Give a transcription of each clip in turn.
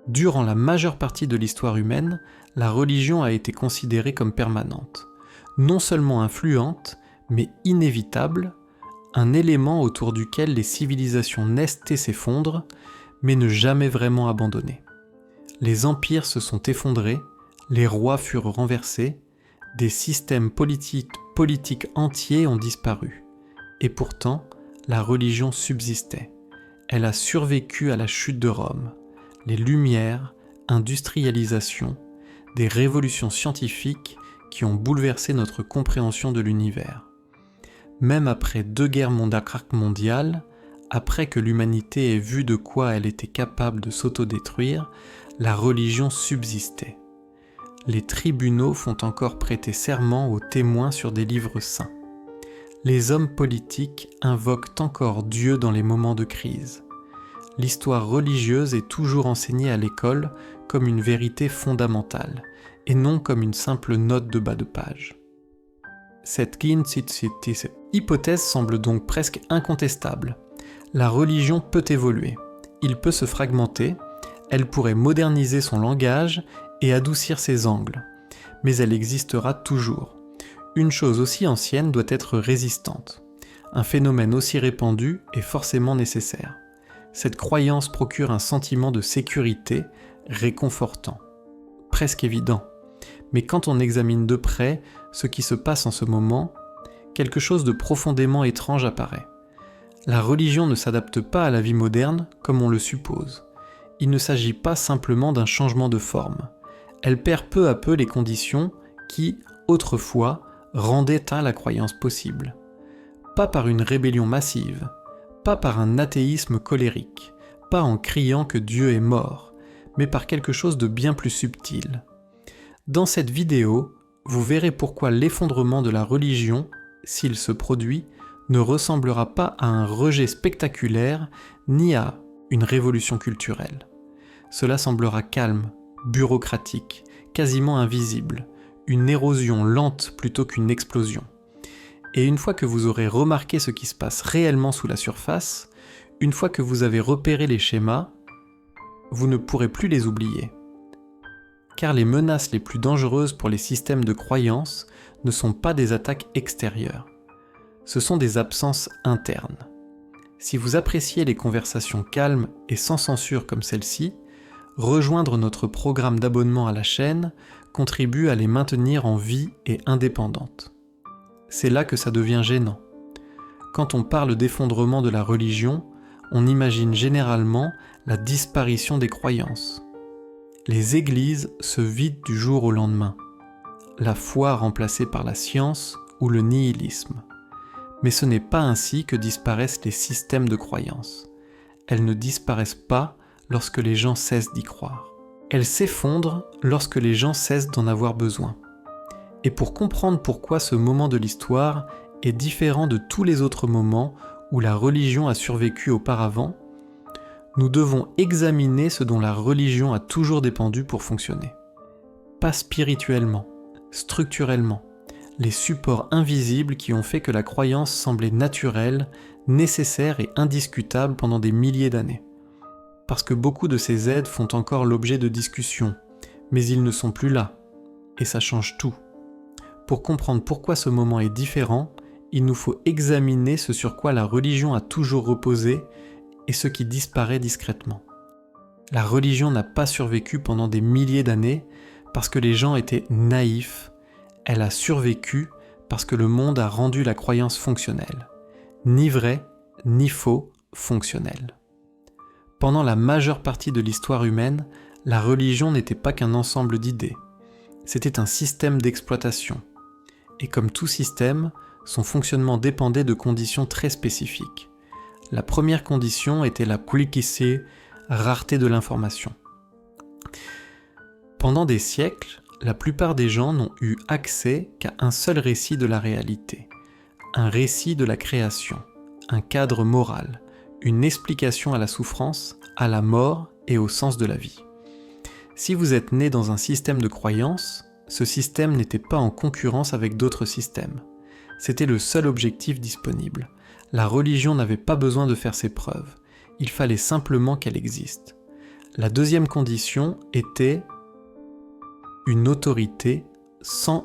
Durant la majeure partie de l'histoire humaine, la religion a été considérée comme permanente, non seulement influente, mais inévitable, un élément autour duquel les civilisations naissent et s'effondrent, mais ne jamais vraiment abandonnées. Les empires se sont effondrés, les rois furent renversés, des systèmes politiques entiers ont disparu. Et pourtant, la religion subsistait. Elle a survécu à la chute de Rome, les Lumières, industrialisation, des révolutions scientifiques qui ont bouleversé notre compréhension de l'univers. Même après 2 guerres mondiales, après que l'humanité ait vu de quoi elle était capable de s'autodétruire, la religion subsistait. Les tribunaux font encore prêter serment aux témoins sur des livres saints. Les hommes politiques invoquent encore Dieu dans les moments de crise. L'histoire religieuse est toujours enseignée à l'école comme une vérité fondamentale, et non comme une simple note de bas de page. Cette hypothèse semble donc presque incontestable. La religion peut évoluer, il peut se fragmenter, elle pourrait moderniser son langage et adoucir ses angles, mais elle existera toujours. Une chose aussi ancienne doit être résistante. Un phénomène aussi répandu est forcément nécessaire. Cette croyance procure un sentiment de sécurité réconfortant, presque évident. Mais quand on examine de près ce qui se passe en ce moment, quelque chose de profondément étrange apparaît. La religion ne s'adapte pas à la vie moderne comme on le suppose. Il ne s'agit pas simplement d'un changement de forme. Elle perd peu à peu les conditions qui, autrefois, rendaient la croyance possible. Pas par une rébellion massive, pas par un athéisme colérique, pas en criant que Dieu est mort, mais par quelque chose de bien plus subtil. Dans cette vidéo, vous verrez pourquoi l'effondrement de la religion, s'il se produit, ne ressemblera pas à un rejet spectaculaire ni à une révolution culturelle. Cela semblera calme, bureaucratique, quasiment invisible, une érosion lente plutôt qu'une explosion. Et une fois que vous aurez remarqué ce qui se passe réellement sous la surface, une fois que vous avez repéré les schémas, vous ne pourrez plus les oublier. Car les menaces les plus dangereuses pour les systèmes de croyance ne sont pas des attaques extérieures. Ce sont des absences internes. Si vous appréciez les conversations calmes et sans censure comme celle-ci, rejoindre notre programme d'abonnement à la chaîne contribue à les maintenir en vie et indépendantes. C'est là que ça devient gênant. Quand on parle d'effondrement de la religion, on imagine généralement la disparition des croyances. Les églises se vident du jour au lendemain, la foi remplacée par la science ou le nihilisme. Mais ce n'est pas ainsi que disparaissent les systèmes de croyances. Elles ne disparaissent pas lorsque les gens cessent d'y croire. Elles s'effondrent lorsque les gens cessent d'en avoir besoin. Et pour comprendre pourquoi ce moment de l'histoire est différent de tous les autres moments où la religion a survécu auparavant, nous devons examiner ce dont la religion a toujours dépendu pour fonctionner. Pas spirituellement, structurellement, les supports invisibles qui ont fait que la croyance semblait naturelle, nécessaire et indiscutable pendant des milliers d'années. Parce que beaucoup de ces aides font encore l'objet de discussions, mais ils ne sont plus là, et ça change tout. Pour comprendre pourquoi ce moment est différent, il nous faut examiner ce sur quoi la religion a toujours reposé et ce qui disparaît discrètement. La religion n'a pas survécu pendant des milliers d'années parce que les gens étaient naïfs, elle a survécu parce que le monde a rendu la croyance fonctionnelle. Ni vrai, ni faux, fonctionnelle. Pendant la majeure partie de l'histoire humaine, la religion n'était pas qu'un ensemble d'idées. C'était un système d'exploitation. Et comme tout système, son fonctionnement dépendait de conditions très spécifiques. La première condition était la pulchité, rareté de l'information. Pendant des siècles, la plupart des gens n'ont eu accès qu'à un seul récit de la réalité, un récit de la création, un cadre moral, une explication à la souffrance, à la mort et au sens de la vie. Si vous êtes né dans un système de croyance, ce système n'était pas en concurrence avec d'autres systèmes. C'était le seul objectif disponible. La religion n'avait pas besoin de faire ses preuves. Il fallait simplement qu'elle existe. La deuxième condition était une autorité sans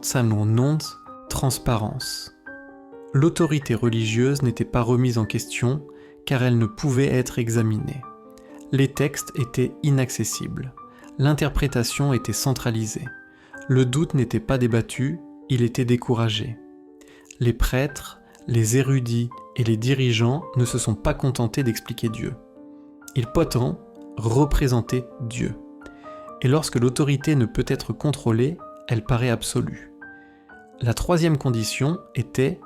transparence. L'autorité religieuse n'était pas remise en question car elle ne pouvait être examinée. Les textes étaient inaccessibles. L'interprétation était centralisée. Le doute n'était pas débattu, il était découragé. Les prêtres, les érudits et les dirigeants ne se sont pas contentés d'expliquer Dieu. Ils pourtant représentaient Dieu. Et lorsque l'autorité ne peut être contrôlée, elle paraît absolue. La troisième condition était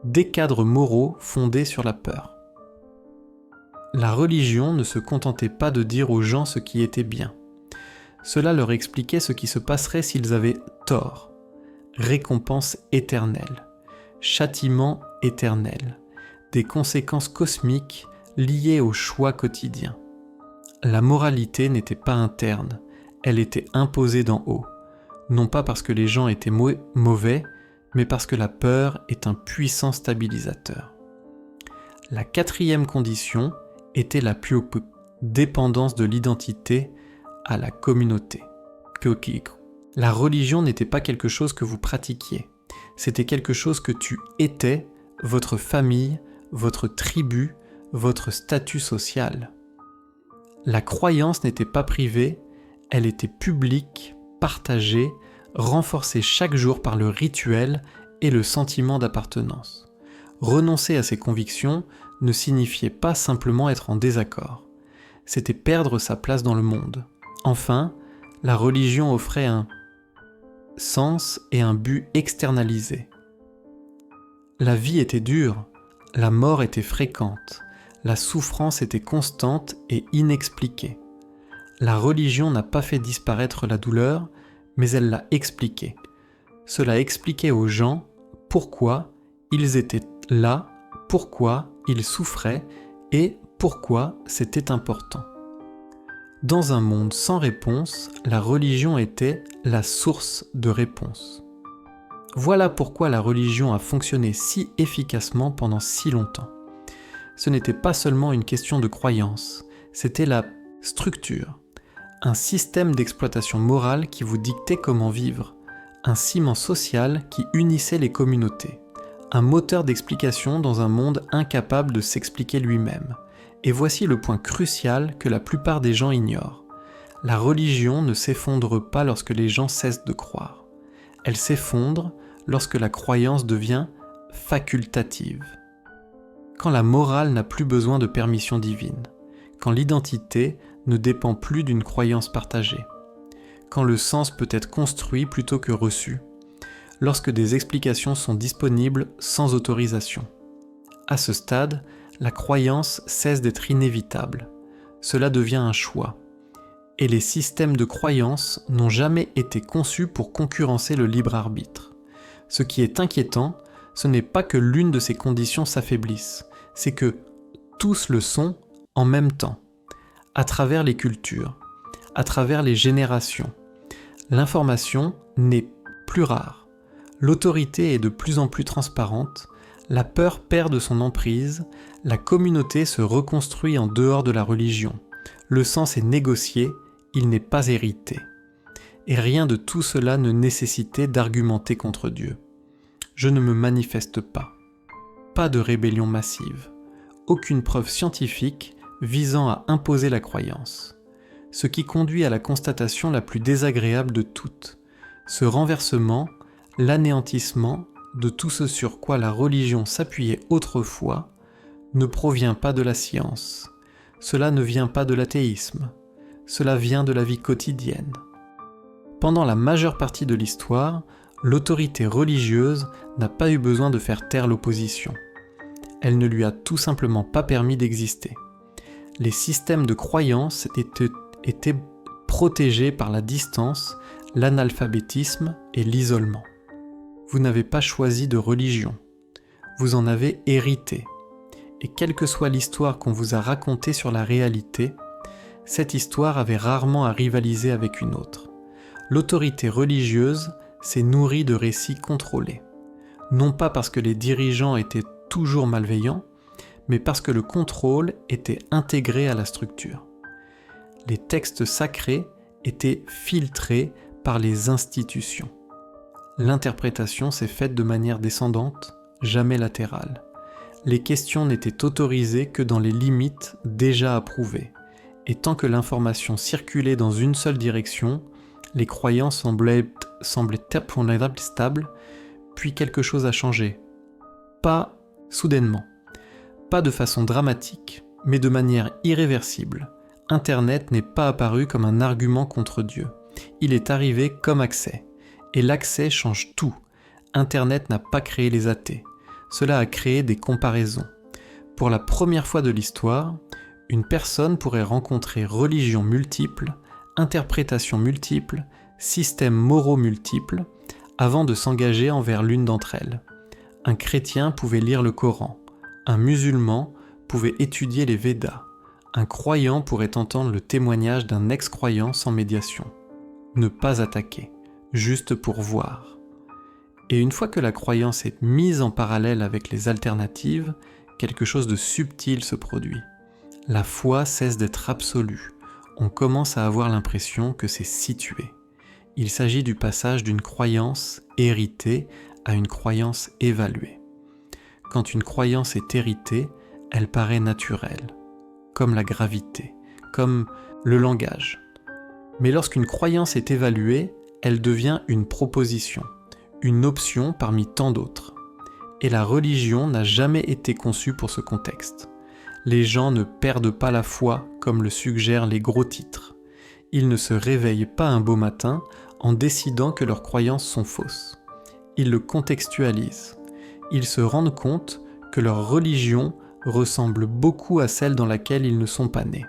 des cadres moraux fondés sur la peur. La religion ne se contentait pas de dire aux gens ce qui était bien. Cela leur expliquait ce qui se passerait s'ils avaient tort. Récompense éternelle, châtiment éternel, des conséquences cosmiques liées aux choix quotidiens. La moralité n'était pas interne, elle était imposée d'en haut, non pas parce que les gens étaient mauvais, mais parce que la peur est un puissant stabilisateur. La quatrième condition était la plus haute dépendance de l'identité à la communauté. La religion n'était pas quelque chose que vous pratiquiez, c'était quelque chose que tu étais, votre famille, votre tribu, votre statut social. La croyance n'était pas privée, elle était publique, partagée, renforcée chaque jour par le rituel et le sentiment d'appartenance. Renoncer à ses convictions ne signifiait pas simplement être en désaccord, c'était perdre sa place dans le monde. Enfin, la religion offrait un sens et un but externalisé. La vie était dure, la mort était fréquente, la souffrance était constante et inexpliquée. La religion n'a pas fait disparaître la douleur, mais elle l'a expliquée. Cela expliquait aux gens pourquoi ils étaient là, pourquoi ils souffraient et pourquoi c'était important. Dans un monde sans réponse, la religion était la source de réponse. Voilà pourquoi la religion a fonctionné si efficacement pendant si longtemps. Ce n'était pas seulement une question de croyance, c'était la structure, un système d'exploitation morale qui vous dictait comment vivre, un ciment social qui unissait les communautés, un moteur d'explication dans un monde incapable de s'expliquer lui-même. Et voici le point crucial que la plupart des gens ignorent. La religion ne s'effondre pas lorsque les gens cessent de croire. Elle s'effondre lorsque la croyance devient facultative. Quand la morale n'a plus besoin de permission divine. Quand l'identité ne dépend plus d'une croyance partagée. Quand le sens peut être construit plutôt que reçu. Lorsque des explications sont disponibles sans autorisation. À ce stade, la croyance cesse d'être inévitable. Cela devient un choix. Et les systèmes de croyance n'ont jamais été conçus pour concurrencer le libre arbitre. Ce qui est inquiétant, ce n'est pas que l'une de ces conditions s'affaiblisse, c'est que tous le sont en même temps, à travers les cultures, à travers les générations. L'information n'est plus rare. L'autorité est de plus en plus transparente, la peur perd de son emprise, la communauté se reconstruit en dehors de la religion. Le sens est négocié, il n'est pas hérité. Et rien de tout cela ne nécessitait d'argumenter contre Dieu. Je ne me manifeste pas. Pas de rébellion massive. Aucune preuve scientifique visant à imposer la croyance. Ce qui conduit à la constatation la plus désagréable de toutes. Ce renversement, l'anéantissement de tout ce sur quoi la religion s'appuyait autrefois, ne provient pas de la science. Cela ne vient pas de l'athéisme. Cela vient de la vie quotidienne. Pendant la majeure partie de l'histoire, l'autorité religieuse n'a pas eu besoin de faire taire l'opposition. Elle ne lui a tout simplement pas permis d'exister. Les systèmes de croyance étaient protégés par la distance, l'analphabétisme et l'isolement. Vous n'avez pas choisi de religion. Vous en avez hérité. Et quelle que soit l'histoire qu'on vous a racontée sur la réalité, cette histoire avait rarement à rivaliser avec une autre. L'autorité religieuse s'est nourrie de récits contrôlés. Non pas parce que les dirigeants étaient toujours malveillants, mais parce que le contrôle était intégré à la structure. les textes sacrés étaient filtrés par les institutions. L'interprétation s'est faite de manière descendante, jamais latérale. Les questions n'étaient autorisées que dans les limites déjà approuvées, et tant que l'information circulait dans une seule direction, les croyants semblaient stables, puis quelque chose a changé. Pas soudainement, pas de façon dramatique, mais de manière irréversible. Internet n'est pas apparu comme un argument contre Dieu. Il est arrivé comme accès. Et l'accès change tout. Internet n'a pas créé les athées. Cela a créé des comparaisons. Pour la première fois de l'histoire, une personne pourrait rencontrer religions multiples, interprétations multiples, systèmes moraux multiples, avant de s'engager envers l'une d'entre elles. Un chrétien pouvait lire le Coran, un musulman pouvait étudier les Védas, un croyant pourrait entendre le témoignage d'un ex-croyant sans médiation. Ne pas attaquer, juste pour voir. Et une fois que la croyance est mise en parallèle avec les alternatives, quelque chose de subtil se produit. La foi cesse d'être absolue. On commence à avoir l'impression que c'est situé. Il s'agit du passage d'une croyance héritée à une croyance évaluée. Quand une croyance est héritée, elle paraît naturelle, comme la gravité, comme le langage. Mais lorsqu'une croyance est évaluée, elle devient une proposition, une option parmi tant d'autres. Et la religion n'a jamais été conçue pour ce contexte. Les gens ne perdent pas la foi comme le suggèrent les gros titres. Ils ne se réveillent pas un beau matin en décidant que leurs croyances sont fausses. Ils le contextualisent. Ils se rendent compte que leur religion ressemble beaucoup à celle dans laquelle ils ne sont pas nés.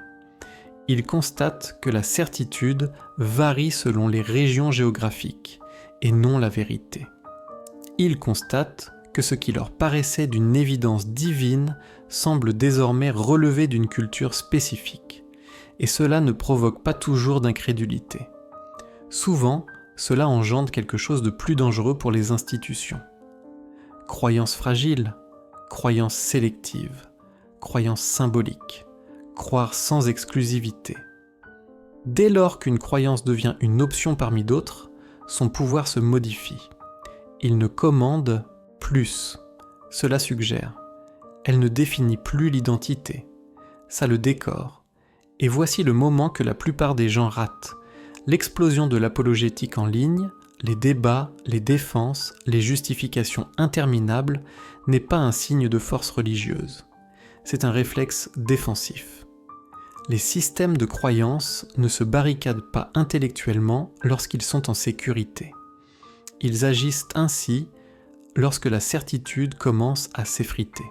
Ils constatent que la certitude varie selon les régions géographiques et non la vérité. Ils constatent que ce qui leur paraissait d'une évidence divine semble désormais relever d'une culture spécifique, et cela ne provoque pas toujours d'incrédulité. Souvent, cela engendre quelque chose de plus dangereux pour les institutions. Croyances fragiles, croyances sélectives, croyances symboliques, croire sans exclusivité. Dès lors qu'une croyance devient une option parmi d'autres, son pouvoir se modifie. Il ne commande plus, cela suggère. Elle ne définit plus l'identité, ça le décore. Et voici le moment que la plupart des gens ratent. L'explosion de l'apologétique en ligne, les débats, les défenses, les justifications interminables n'est pas un signe de force religieuse. C'est un réflexe défensif. Les systèmes de croyance ne se barricadent pas intellectuellement lorsqu'ils sont en sécurité. Ils agissent ainsi lorsque la certitude commence à s'effriter.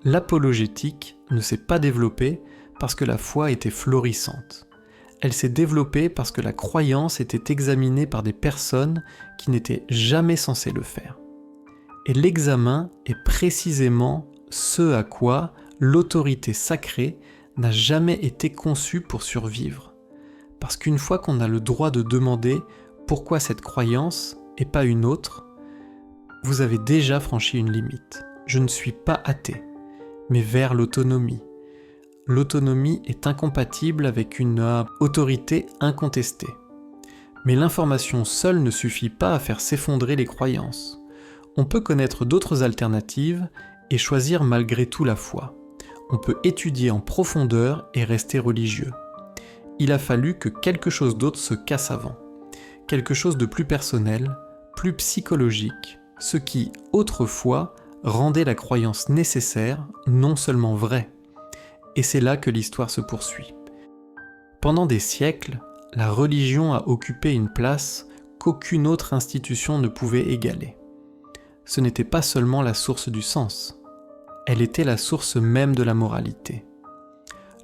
L'apologétique ne s'est pas développée parce que la foi était florissante. Elle s'est développée parce que la croyance était examinée par des personnes qui n'étaient jamais censées le faire. Et l'examen est précisément ce à quoi l'autorité sacrée n'a jamais été conçue pour survivre. Parce qu'une fois qu'on a le droit de demander pourquoi cette croyance et pas une autre, vous avez déjà franchi une limite. Je ne suis pas athée, mais vers l'autonomie. L'autonomie est incompatible avec une autorité incontestée. Mais l'information seule ne suffit pas à faire s'effondrer les croyances. On peut connaître d'autres alternatives et choisir malgré tout la foi. On peut étudier en profondeur et rester religieux. Il a fallu que quelque chose d'autre se casse avant. Quelque chose de plus personnel, plus psychologique, ce qui, autrefois, rendait la croyance nécessaire, non seulement vraie. Et c'est là que l'histoire se poursuit. Pendant des siècles, la religion a occupé une place qu'aucune autre institution ne pouvait égaler. Ce n'était pas seulement la source du sens, elle était la source même de la moralité.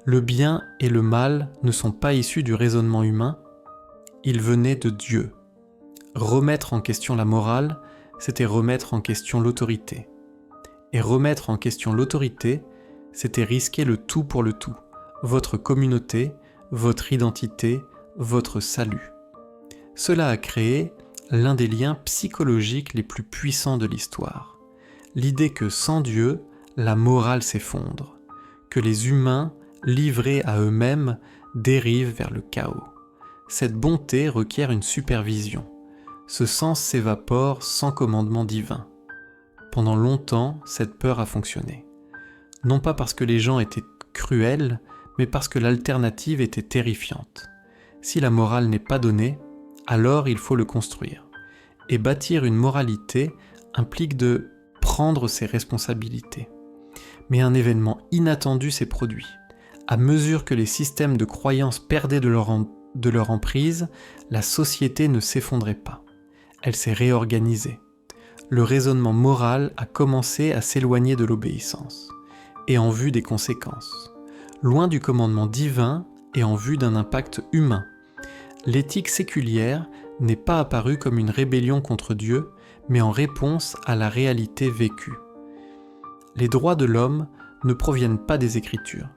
Le bien et le mal ne sont pas issus du raisonnement humain, ils venaient de Dieu. Remettre en question la morale, c'était remettre en question l'autorité. Et remettre en question l'autorité, c'était risquer le tout pour le tout, votre communauté, votre identité, votre salut. Cela a créé l'un des liens psychologiques les plus puissants de l'histoire. L'idée que sans Dieu, la morale s'effondre, que les humains, livrés à eux-mêmes, dérive vers le chaos. Cette bonté requiert une supervision. Ce sens s'évapore sans commandement divin. Pendant longtemps, cette peur a fonctionné. Non pas parce que les gens étaient cruels, mais parce que l'alternative était terrifiante. Si la morale n'est pas donnée, alors il faut le construire. Et bâtir une moralité implique de prendre ses responsabilités. Mais un événement inattendu s'est produit. À mesure que les systèmes de croyance perdaient de leur emprise, la société ne s'effondrait pas. Elle s'est réorganisée. Le raisonnement moral a commencé à s'éloigner de l'obéissance, et en vue des conséquences. Loin du commandement divin et en vue d'un impact humain. L'éthique séculière n'est pas apparue comme une rébellion contre Dieu, mais en réponse à la réalité vécue. Les droits de l'homme ne proviennent pas des Écritures.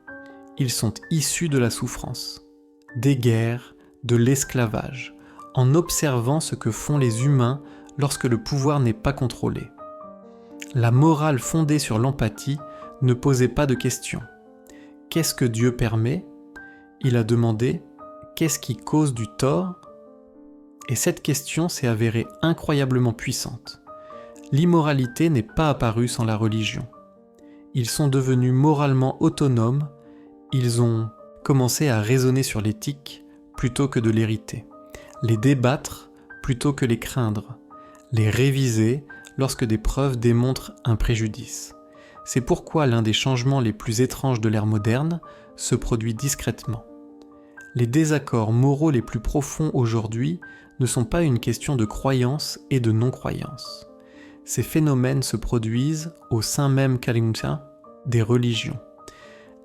Ils sont issus de la souffrance, des guerres, de l'esclavage, en observant ce que font les humains lorsque le pouvoir n'est pas contrôlé. La morale fondée sur l'empathie ne posait pas de questions. Qu'est-ce que Dieu permet ? Il a demandé « Qu'est-ce qui cause du tort ?» Et cette question s'est avérée incroyablement puissante. L'immoralité n'est pas apparue sans la religion. Ils sont devenus moralement autonomes, ils ont commencé à raisonner sur l'éthique plutôt que de l'hériter, les débattre plutôt que les craindre, les réviser lorsque des preuves démontrent un préjudice. C'est pourquoi l'un des changements les plus étranges de l'ère moderne se produit discrètement. Les désaccords moraux les plus profonds aujourd'hui ne sont pas une question de croyance et de non-croyance. Ces phénomènes se produisent au sein même des religions,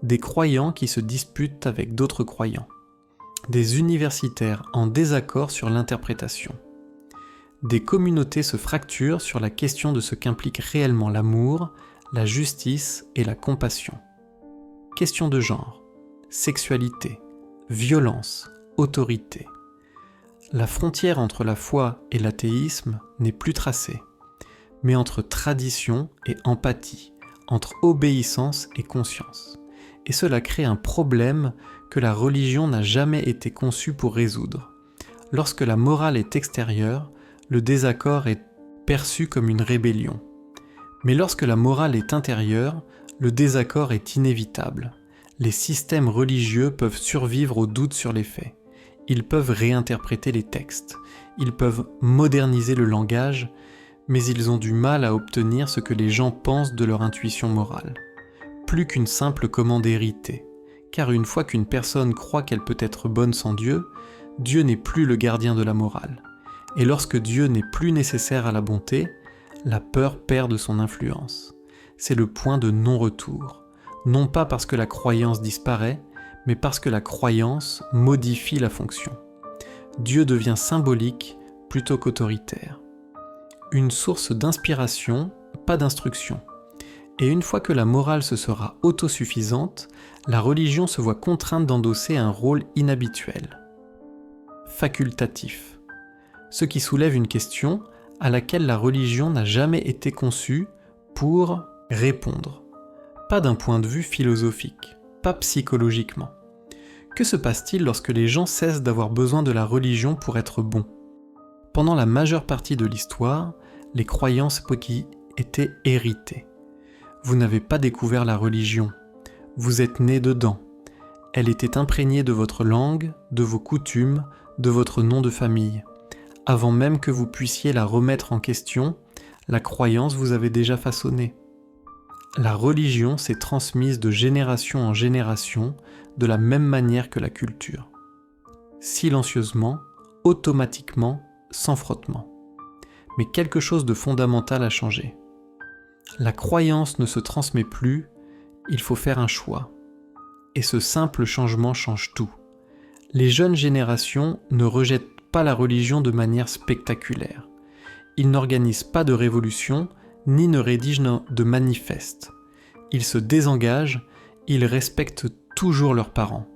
des croyants qui se disputent avec d'autres croyants, des universitaires en désaccord sur l'interprétation. Des communautés se fracturent sur la question de ce qu'implique réellement l'amour, la justice et la compassion. Question de genre, sexualité, violence, autorité. La frontière entre la foi et l'athéisme n'est plus tracée, mais entre tradition et empathie, entre obéissance et conscience. Et cela crée un problème que la religion n'a jamais été conçue pour résoudre. Lorsque la morale est extérieure, le désaccord est perçu comme une rébellion. Mais lorsque la morale est intérieure, le désaccord est inévitable. Les systèmes religieux peuvent survivre aux doutes sur les faits. Ils peuvent réinterpréter les textes. Ils peuvent moderniser le langage, mais ils ont du mal à obtenir ce que les gens pensent de leur intuition morale. Plus qu'une simple commande héritée. Car une fois qu'une personne croit qu'elle peut être bonne sans Dieu, Dieu n'est plus le gardien de la morale. Et lorsque Dieu n'est plus nécessaire à la bonté, la peur perd de son influence. C'est le point de non-retour. Non pas parce que la croyance disparaît, mais parce que la croyance modifie la fonction. Dieu devient symbolique plutôt qu'autoritaire. Une source d'inspiration, pas d'instruction. Et une fois que la morale se sera autosuffisante, la religion se voit contrainte d'endosser un rôle inhabituel. Facultatif. Ce qui soulève une question à laquelle la religion n'a jamais été conçue pour répondre. Pas d'un point de vue philosophique, pas psychologiquement. Que se passe-t-il lorsque les gens cessent d'avoir besoin de la religion pour être bons ? Pendant la majeure partie de l'histoire, les croyances étaient héritées. Vous n'avez pas découvert la religion, vous êtes né dedans. Elle était imprégnée de votre langue, de vos coutumes, de votre nom de famille. Avant même que vous puissiez la remettre en question, la croyance vous avait déjà façonné. La religion s'est transmise de génération en génération de la même manière que la culture. Silencieusement, automatiquement, sans frottement. Mais quelque chose de fondamental a changé. La croyance ne se transmet plus, il faut faire un choix. Et ce simple changement change tout. Les jeunes générations ne rejettent pas la religion de manière spectaculaire. Ils n'organisent pas de révolution, ni ne rédigent de manifestes. Ils se désengagent, ils respectent toujours leurs parents.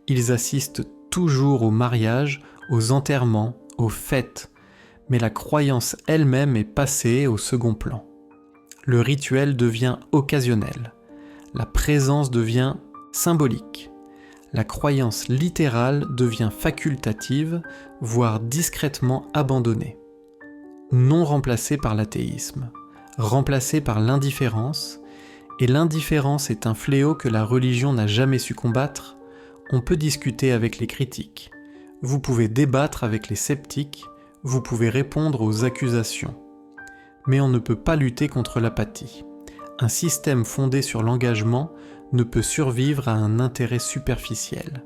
Ils assistent toujours aux mariages, aux enterrements, aux fêtes, mais la croyance elle-même est passée au second plan. Le rituel devient occasionnel. La présence devient symbolique. la croyance littérale devient facultative, voire discrètement abandonnée. Non remplacée par l'athéisme, remplacée par l'indifférence, et l'indifférence est un fléau que la religion n'a jamais su combattre, on peut discuter avec les critiques, vous pouvez débattre avec les sceptiques, vous pouvez répondre aux accusations. Mais on ne peut pas lutter contre l'apathie. Un système fondé sur l'engagement ne peut survivre à un intérêt superficiel.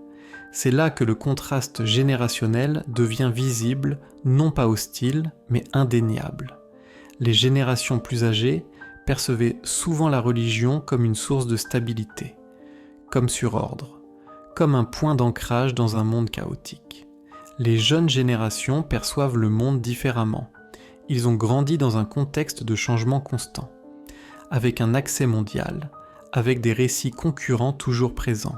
C'est là que le contraste générationnel devient visible, non pas hostile, mais indéniable. Les générations plus âgées percevaient souvent la religion comme une source de stabilité, comme sur ordre, comme un point d'ancrage dans un monde chaotique. Les jeunes générations perçoivent le monde différemment. Ils ont grandi dans un contexte de changement constant, avec un accès mondial, avec des récits concurrents toujours présents.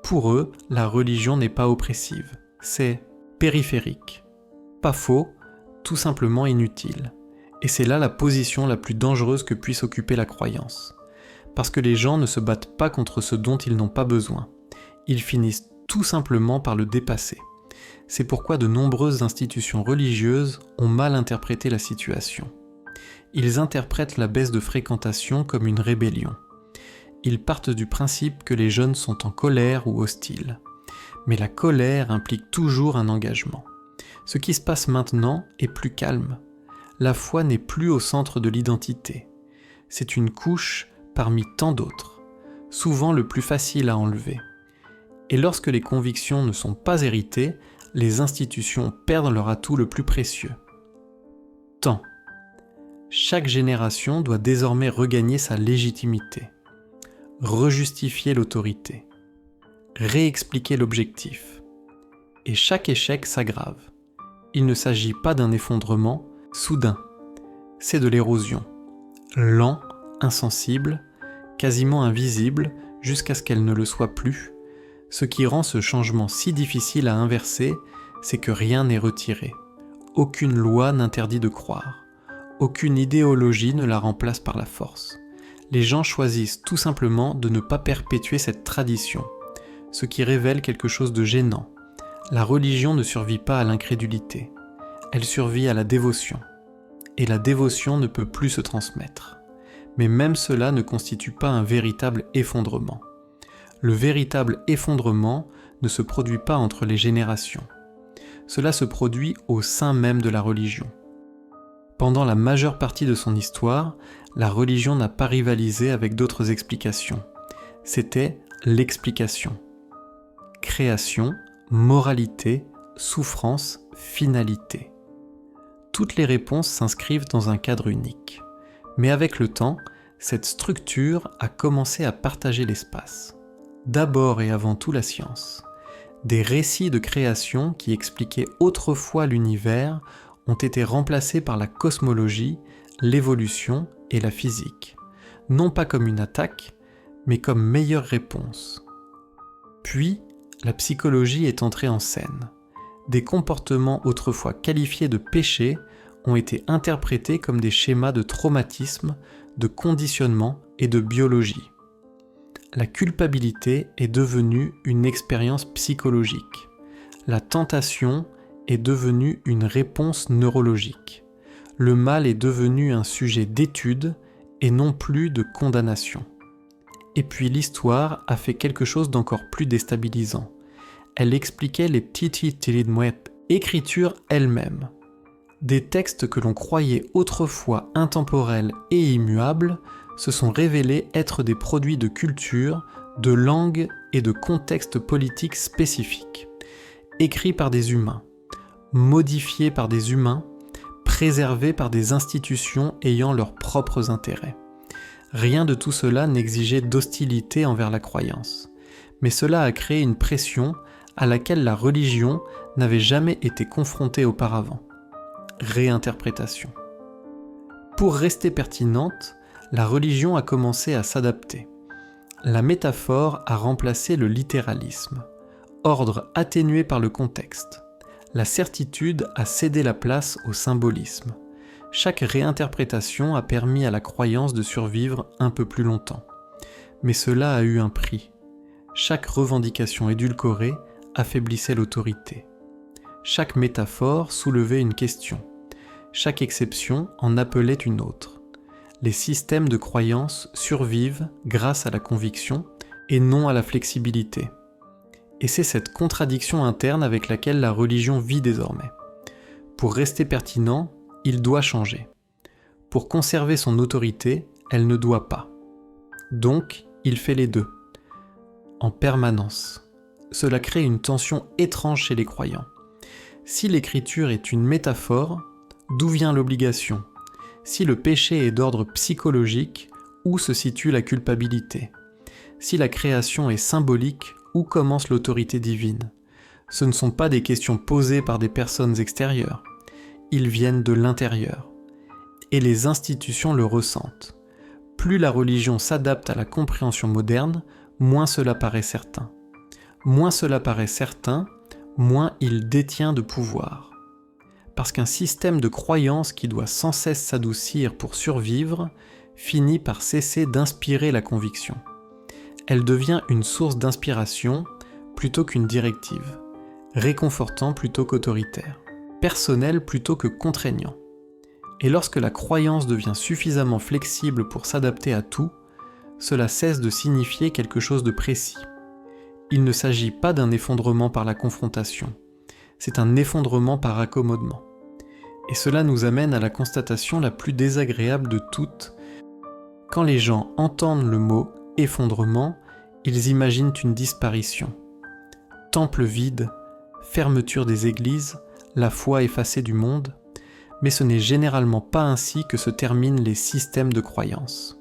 Pour eux, la religion n'est pas oppressive, c'est périphérique. Pas faux, tout simplement inutile. Et c'est là la position la plus dangereuse que puisse occuper la croyance. Parce que les gens ne se battent pas contre ce dont ils n'ont pas besoin. Ils finissent tout simplement par le dépasser. C'est pourquoi de nombreuses institutions religieuses ont mal interprété la situation. Ils interprètent la baisse de fréquentation comme une rébellion. Ils partent du principe que les jeunes sont en colère ou hostiles. Mais la colère implique toujours un engagement. Ce qui se passe maintenant est plus calme. La foi n'est plus au centre de l'identité. C'est une couche parmi tant d'autres, souvent le plus facile à enlever. Et lorsque les convictions ne sont pas héritées, les institutions perdent leur atout le plus précieux. Temps. Chaque génération doit désormais regagner sa légitimité, rejustifier l'autorité, réexpliquer l'objectif. Et chaque échec s'aggrave. Il ne s'agit pas d'un effondrement soudain, c'est de l'érosion, lent, insensible, quasiment invisible jusqu'à ce qu'elle ne le soit plus. Ce qui rend ce changement si difficile à inverser, c'est que rien n'est retiré. Aucune loi n'interdit de croire. Aucune idéologie ne la remplace par la force. Les gens choisissent tout simplement de ne pas perpétuer cette tradition, ce qui révèle quelque chose de gênant. La religion ne survit pas à l'incrédulité. Elle survit à la dévotion. Et la dévotion ne peut plus se transmettre. Mais même cela ne constitue pas un véritable effondrement. Le véritable effondrement ne se produit pas entre les générations. Cela se produit au sein même de la religion. Pendant la majeure partie de son histoire, la religion n'a pas rivalisé avec d'autres explications. C'était l'explication. Création, moralité, souffrance, finalité. Toutes les réponses s'inscrivent dans un cadre unique. Mais avec le temps, cette structure a commencé à partager l'espace. D'abord et avant tout la science. Des récits de création qui expliquaient autrefois l'univers ont été remplacés par la cosmologie, l'évolution et la physique, non pas comme une attaque, mais comme meilleure réponse. Puis, la psychologie est entrée en scène. Des comportements autrefois qualifiés de péchés ont été interprétés comme des schémas de traumatisme, de conditionnement et de biologie. La culpabilité est devenue une expérience psychologique. La tentation est devenue une réponse neurologique. Le mal est devenu un sujet d'étude et non plus de condamnation. Et puis l'histoire a fait quelque chose d'encore plus déstabilisant. Elle expliquait les Ptiti Tilimwet, écriture elle-même. Des textes que l'on croyait autrefois intemporels et immuables se sont révélés être des produits de culture, de langue et de contexte politique spécifiques, écrits par des humains, modifiés par des humains, préservés par des institutions ayant leurs propres intérêts. Rien de tout cela n'exigeait d'hostilité envers la croyance, mais cela a créé une pression à laquelle la religion n'avait jamais été confrontée auparavant. Réinterprétation. Pour rester pertinente, la religion a commencé à s'adapter. La métaphore a remplacé le littéralisme, ordre atténué par le contexte. La certitude a cédé la place au symbolisme. Chaque réinterprétation a permis à la croyance de survivre un peu plus longtemps. Mais cela a eu un prix. Chaque revendication édulcorée affaiblissait l'autorité. Chaque métaphore soulevait une question. Chaque exception en appelait une autre. Les systèmes de croyance survivent grâce à la conviction et non à la flexibilité. Et c'est cette contradiction interne avec laquelle la religion vit désormais. Pour rester pertinent, il doit changer. Pour conserver son autorité, elle ne doit pas. Donc, il fait les deux, en permanence. Cela crée une tension étrange chez les croyants. Si l'écriture est une métaphore, d'où vient l'obligation ? Si le péché est d'ordre psychologique, où se situe la culpabilité ? Si la création est symbolique, où commence l'autorité divine ? Ce ne sont pas des questions posées par des personnes extérieures. Ils viennent de l'intérieur. Et les institutions le ressentent. Plus la religion s'adapte à la compréhension moderne, moins cela paraît certain. Moins cela paraît certain, moins il détient de pouvoir. Parce qu'un système de croyance qui doit sans cesse s'adoucir pour survivre finit par cesser d'inspirer la conviction. Elle devient une source d'inspiration plutôt qu'une directive, réconfortant plutôt qu'autoritaire, personnel plutôt que contraignant. Et lorsque la croyance devient suffisamment flexible pour s'adapter à tout, cela cesse de signifier quelque chose de précis. Il ne s'agit pas d'un effondrement par la confrontation, c'est un effondrement par accommodement. Et cela nous amène à la constatation la plus désagréable de toutes. Quand les gens entendent le mot « effondrement », ils imaginent une disparition. Temple vide, fermeture des églises, la foi effacée du monde, mais ce n'est généralement pas ainsi que se terminent les systèmes de croyance.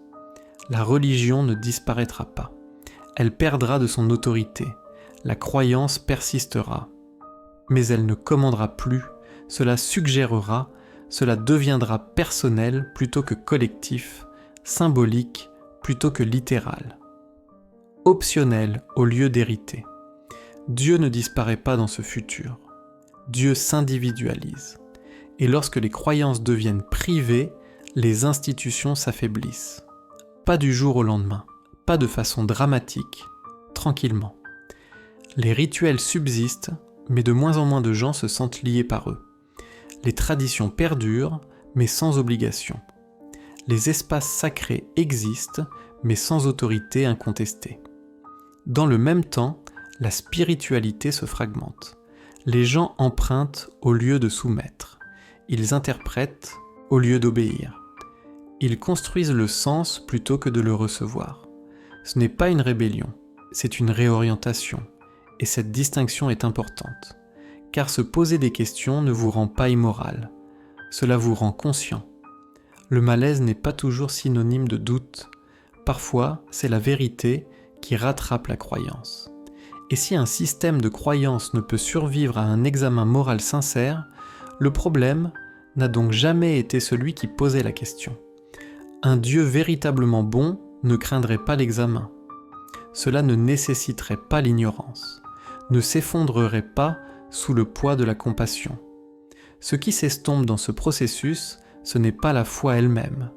La religion ne disparaîtra pas. Elle perdra de son autorité. La croyance persistera. Mais elle ne commandera plus, cela suggérera, cela deviendra personnel plutôt que collectif, symbolique plutôt que littéral. Optionnel au lieu d'hérité. Dieu ne disparaît pas dans ce futur. Dieu s'individualise. Et lorsque les croyances deviennent privées, les institutions s'affaiblissent. Pas du jour au lendemain, pas de façon dramatique, tranquillement. Les rituels subsistent, mais de moins en moins de gens se sentent liés par eux. Les traditions perdurent, mais sans obligation. Les espaces sacrés existent, mais sans autorité incontestée. Dans le même temps, la spiritualité se fragmente. Les gens empruntent au lieu de soumettre. Ils interprètent au lieu d'obéir. Ils construisent le sens plutôt que de le recevoir. Ce n'est pas une rébellion, c'est une réorientation. Et cette distinction est importante. Car se poser des questions ne vous rend pas immoral. Cela vous rend conscient. Le malaise n'est pas toujours synonyme de doute. Parfois, c'est la vérité qui rattrape la croyance. Et si un système de croyance ne peut survivre à un examen moral sincère, le problème n'a donc jamais été celui qui posait la question. Un Dieu véritablement bon ne craindrait pas l'examen. Cela ne nécessiterait pas l'ignorance, ne s'effondrerait pas sous le poids de la compassion. Ce qui s'estompe dans ce processus, ce n'est pas la foi elle-même,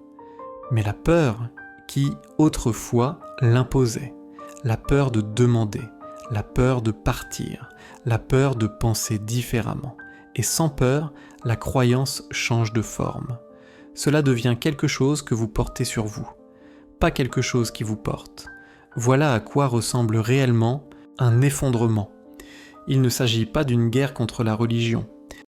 mais la peur qui, autrefois, l'imposait, la peur de demander, la peur de partir, la peur de penser différemment. Et sans peur, la croyance change de forme. Cela devient quelque chose que vous portez sur vous, pas quelque chose qui vous porte. Voilà à quoi ressemble réellement un effondrement. Il ne s'agit pas d'une guerre contre la religion,